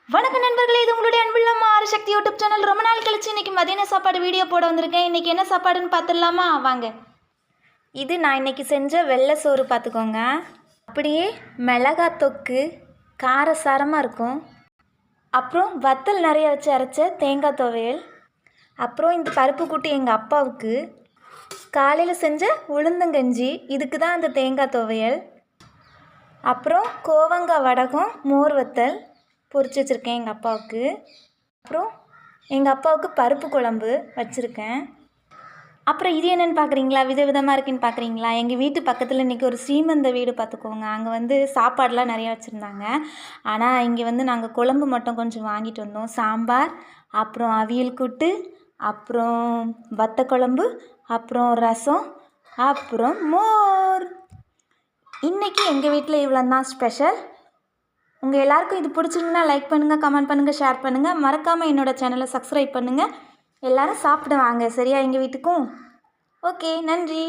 வணக்கம் நண்பர்களே, இது உங்களுடைய அன்புள்ள ஆதிசக்தி யூடியூப் சேனல். ரொம்ப நாள் கழிச்சு இன்றைக்கி மதியான சாப்பாடு வீடியோ போட வந்திருக்கேன். இன்றைக்கி என்ன சாப்பாடுன்னு பார்த்துடலாமா? வாங்க. இது நான் இன்றைக்கி செஞ்ச வெள்ளை சோறு பார்த்துக்கோங்க. அப்படியே மிளகா தொக்கு காரசாரமாக இருக்கும். அப்புறம் வத்தல் நிறைய வச்சு அரைச்ச தேங்காய் துவையல். அப்புறம் இந்த பருப்பு கூட்டி எங்கள் அப்பாவுக்கு. காலையில் செஞ்ச உளுந்தங்கஞ்சி, இதுக்கு தான் அந்த தேங்காய் துவையல். அப்புறம் கோவங்காய் வடகம் மோர் வத்தல் பொரிச்சு வச்சுருக்கேன் எங்கள் அப்பாவுக்கு. அப்புறம் எங்கள் அப்பாவுக்கு பருப்பு குழம்பு வச்சுருக்கேன். அப்புறம் இது என்னென்னு பார்க்குறீங்களா? விதவிதமாக இருக்குன்னு பார்க்குறீங்களா? எங்கள் வீட்டு பக்கத்தில் இன்றைக்கி ஒரு ஸ்ரீமந்த வீடு பார்த்துக்கோங்க. அங்கே சாப்பாடெலாம் நிறையா வச்சுருந்தாங்க. ஆனால் இங்கே நாங்கள் குழம்பு மட்டும் கொஞ்சம் வாங்கிட்டு வந்தோம். சாம்பார், அப்புறம் அவியல் கூட்டு, அப்புறம் வத்த குழம்பு, அப்புறம் ரசம், அப்புறம் மோர். இன்றைக்கி எங்கள் வீட்டில் இவ்வளோ தான் ஸ்பெஷல். உங்கள் எல்லாருக்கும் இது பிடிச்சிருந்துன்னா லைக் பண்ணுங்கள், கமெண்ட் பண்ணுங்கள், ஷேர் பண்ணுங்கள். மறக்காமல் என்னோடய சேனலை சப்ஸ்கிரைப் பண்ணுங்கள். எல்லோரும் சாப்பிட வாங்க சரியா எங்கள் வீட்டுக்கும். ஓகே, நன்றி.